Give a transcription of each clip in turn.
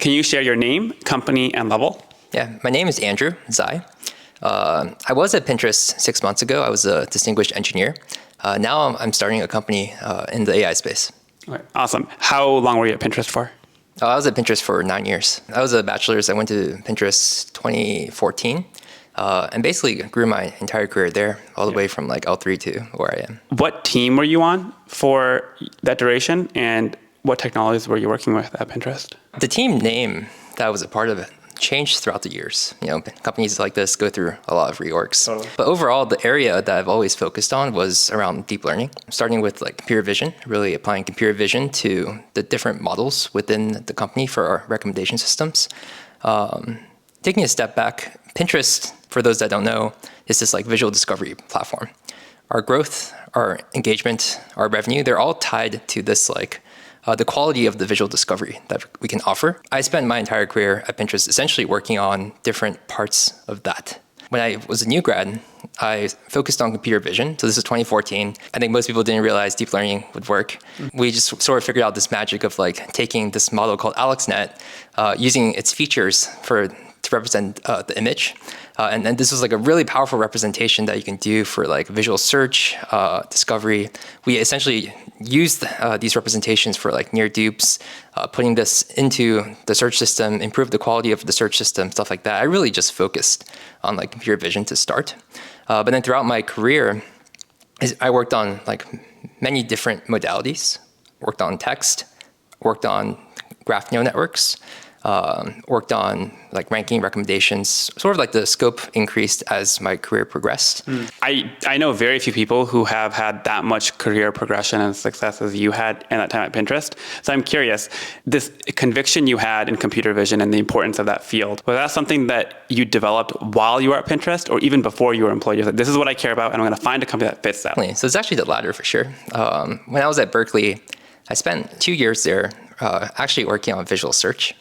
Can you share your name, company, and level? Yeah, my name is Andrew Zhai. I was at Pinterest 6 months ago. I was a distinguished engineer. Now I'm starting a company in the AI space. Okay, awesome. How long were you at Pinterest for? I was at Pinterest for 9 years. I was a bachelor's. I went to Pinterest 2014 and basically grew my entire career there, all the way from like L3 to where I am. What team were you on for that duration, and what technologies were you working with at Pinterest? The team name that I was a part of it changed throughout the years. You know, companies like this go through a lot of reorgs. Totally. But overall, the area that I've always focused on was around deep learning, starting with like computer vision, really applying computer vision to the different models within the company for our recommendation systems. Taking a step back, Pinterest, for those that don't know, is this like visual discovery platform. Our growth, our engagement, our revenue, they're all tied to this like the quality of the visual discovery that we can offer. I spent my entire career at Pinterest essentially working on different parts of that. When I was a new grad, I focused on computer vision. So this is 2014. I think most people didn't realize deep learning would work. We just sort of figured out this magic of like taking this model called AlexNet, using its features to represent the image. And then this was like a really powerful representation that you can do for like visual search, discovery. We essentially used these representations for like near dupes, putting this into the search system, improve the quality of the search system, stuff like that. I really just focused on like computer vision to start. But then throughout my career, I worked on like many different modalities, worked on text, worked on graph neural networks, worked on like ranking recommendations, sort of like the scope increased as my career progressed. I know very few people who have had that much career progression and success as you had in that time at Pinterest. So I'm curious, this conviction you had in computer vision and the importance of that field, was that something that you developed while you were at Pinterest or even before you were employed? You're like, this is what I care about and I'm going to find a company that fits that. So it's actually the latter for sure. When I was at Berkeley, I spent 2 years there actually working on visual search.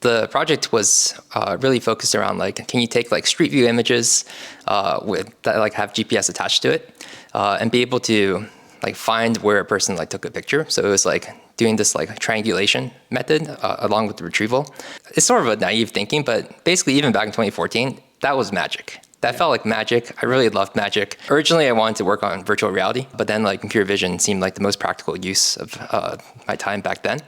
The project was really focused around like, can you take like street view images that like have GPS attached to it and be able to like find where a person like took a picture. So it was like doing this like triangulation method along with the retrieval. It's sort of a naive thinking, but basically even back in 2014, that was magic. That felt like magic. I really loved magic. Originally, I wanted to work on virtual reality, but then like computer vision seemed like the most practical use of my time back then.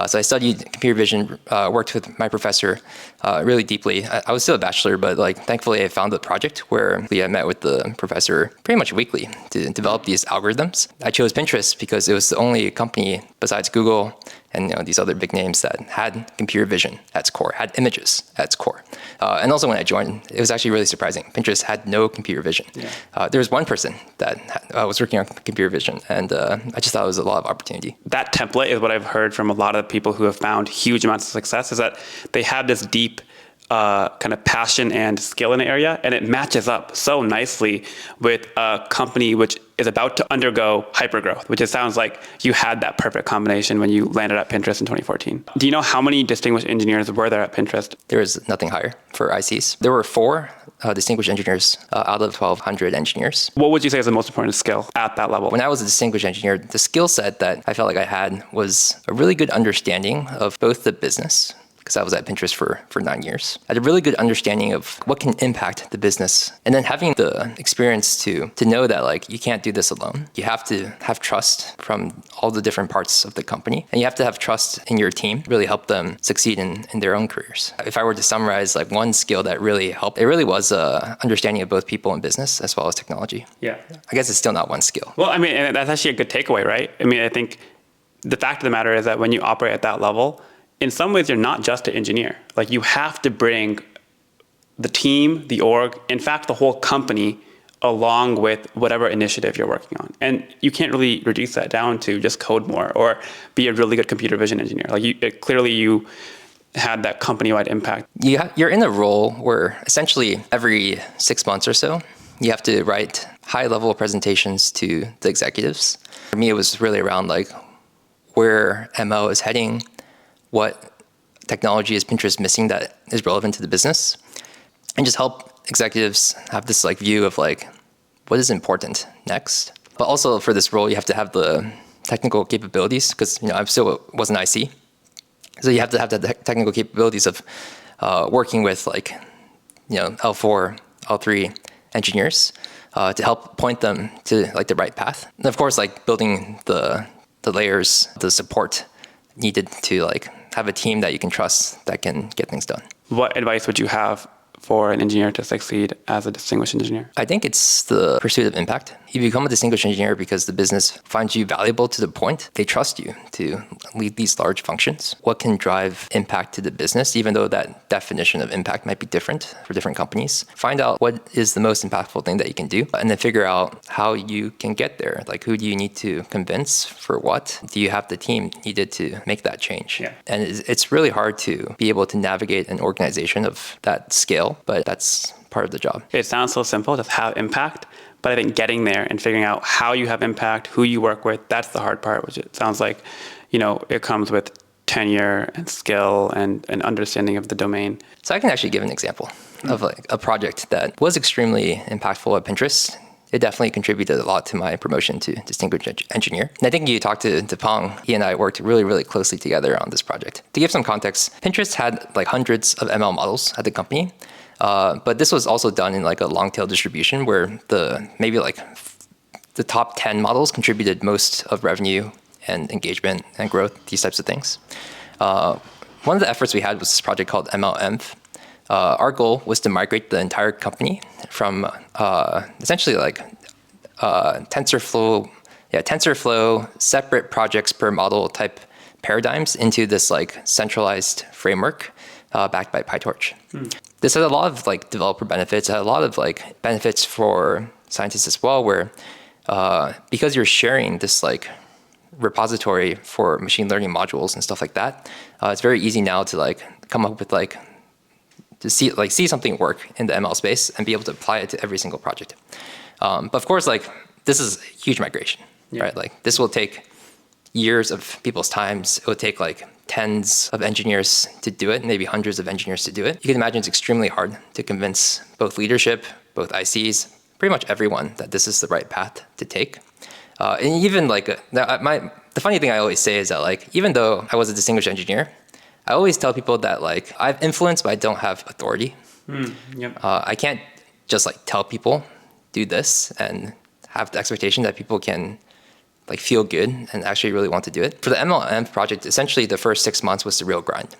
So I studied computer vision, worked with my professor really deeply. I was still a bachelor, but like thankfully I found a project where I met with the professor pretty much weekly to develop these algorithms. I chose Pinterest because it was the only company besides Google and these other big names that had computer vision at its core, had images at its core. And also when I joined, it was actually really surprising. Pinterest had no computer vision. Yeah. There was one person that was working on computer vision, and I just thought it was a lot of opportunity. That template is what I've heard from a lot of people who have found huge amounts of success, is that they have this deep kind of passion and skill in the area, and it matches up so nicely with a company which is about to undergo hypergrowth, which it sounds like you had that perfect combination when you landed at Pinterest in 2014. Do you know how many distinguished engineers were there at Pinterest? There was nothing higher for ICs. There were 4 distinguished engineers out of 1,200 engineers. What would you say is the most important skill at that level? When I was a distinguished engineer, the skill set that I felt like I had was a really good understanding of both the business, because I was at Pinterest for 9 years. I had a really good understanding of what can impact the business. And then having the experience to know that like you can't do this alone. You have to have trust from all the different parts of the company. And you have to have trust in your team, really help them succeed in their own careers. If I were to summarize like one skill that really helped, it really was understanding of both people and business as well as technology. Yeah. I guess it's still not one skill. Well, I mean, and that's actually a good takeaway, right? I mean, I think the fact of the matter is that when you operate at that level, in some ways, you're not just an engineer. Like you have to bring the team, the org, in fact, the whole company along with whatever initiative you're working on. And you can't really reduce that down to just code more or be a really good computer vision engineer. Like clearly you had that company-wide impact. You're in a role where essentially every 6 months or so, you have to write high-level presentations to the executives. For me, it was really around like where ML is heading, what technology is Pinterest missing that is relevant to the business, and just help executives have this like view of like what is important next. But also for this role, you have to have the technical capabilities because I still was an IC. So you have to have the technical capabilities of working with like, L4, L3 engineers to help point them to like the right path. And of course, like building the layers, the support needed to like have a team that you can trust that can get things done. What advice would you have for an engineer to succeed as a distinguished engineer? I think it's the pursuit of impact. You become a distinguished engineer because the business finds you valuable to the point they trust you to lead these large functions. What can drive impact to the business, even though that definition of impact might be different for different companies? Find out what is the most impactful thing that you can do, and then figure out how you can get there. Like, who do you need to convince for what? Do you have the team needed to make that change? Yeah. And it's really hard to be able to navigate an organization of that scale, but that's part of the job. It sounds so simple, just have impact. But I think getting there and figuring out how you have impact, who you work with, that's the hard part, which it sounds like, it comes with tenure and skill and understanding of the domain. So I can actually give an example of like a project that was extremely impactful at Pinterest. It definitely contributed a lot to my promotion to distinguished engineer. And I think you talked to Pong. He and I worked really, really closely together on this project. To give some context, Pinterest had like hundreds of ML models at the company. But this was also done in like a long tail distribution where maybe the top 10 models contributed most of revenue and engagement and growth, these types of things. One of the efforts we had was this project called MLM. Our goal was to migrate the entire company from essentially like TensorFlow, separate projects per model type paradigms into this like centralized framework backed by PyTorch. This had a lot of like developer benefits, had a lot of like benefits for scientists as well, where because you're sharing this like repository for machine learning modules and stuff like that, it's very easy now to like come up with like to see something work in the ML space and be able to apply it to every single project. But of course, like this is a huge migration, right? Like this will take years of people's times. It would take like tens of engineers to do it, maybe hundreds of engineers to do it. You can imagine it's extremely hard to convince both leadership, both ICs, pretty much everyone that this is the right path to take. And even like the funny thing I always say is that like even though I was a distinguished engineer, I always tell people that like I've influence, but I don't have authority. I can't just like tell people do this and have the expectation that people can like feel good and actually really want to do it. For the MLM project, essentially the first 6 months was the real grind.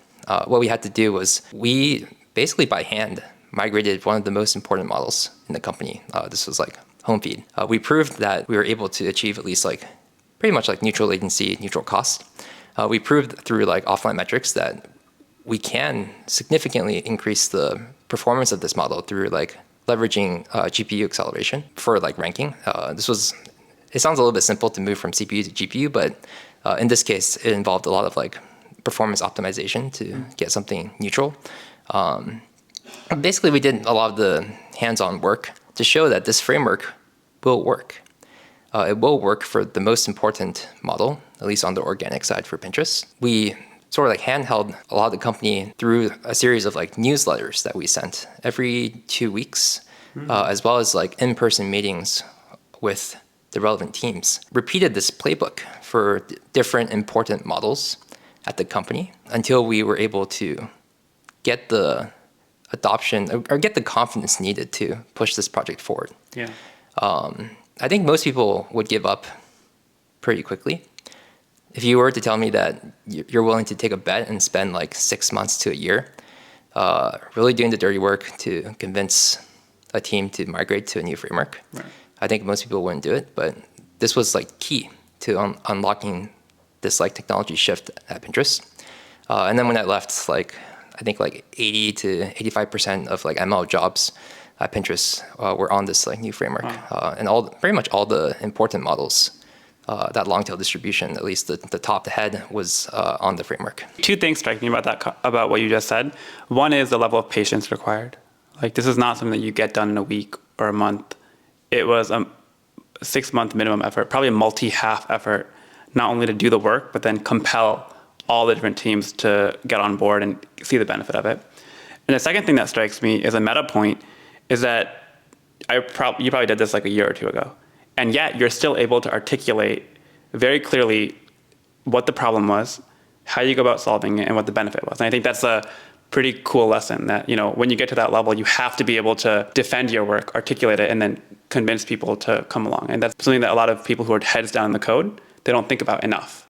What we had to do was we basically by hand migrated one of the most important models in the company. This was like home feed. We proved that we were able to achieve at least like pretty much like neutral latency, neutral cost. We proved through like offline metrics that we can significantly increase the performance of this model through like leveraging GPU acceleration for like ranking. It sounds a little bit simple to move from CPU to GPU, but in this case, it involved a lot of like performance optimization to get something neutral. Basically, we did a lot of the hands-on work to show that this framework will work. It will work for the most important model, at least on the organic side for Pinterest. We sort of like handheld a lot of the company through a series of like newsletters that we sent every 2 weeks, as well as like in-person meetings with the relevant teams. Repeated this playbook for different important models at the company until we were able to get the adoption or get the confidence needed to push this project forward. I think most people would give up pretty quickly. If you were to tell me that you're willing to take a bet and spend like 6 months to a year really doing the dirty work to convince a team to migrate to a new framework, I think most people wouldn't do it. But this was like key to unlocking this like technology shift at Pinterest. And then when I left, like I think like 80 to 85% of like ML jobs at Pinterest were on this like new framework, and pretty much all the important models. That long tail distribution, at least the top, the head, was on the framework. Two things strike me about what you just said. One is the level of patience required. Like this is not something that you get done in a week or a month. It was a 6-month minimum effort, probably a multi-half effort, not only to do the work, but then compel all the different teams to get on board and see the benefit of it. And the second thing that strikes me as a meta point is that you probably did this like a year or two ago. And yet you're still able to articulate very clearly what the problem was, how you go about solving it, and what the benefit was. And I think that's a pretty cool lesson that, when you get to that level, you have to be able to defend your work, articulate it, and then convince people to come along. And that's something that a lot of people who are heads down in the code, they don't think about enough.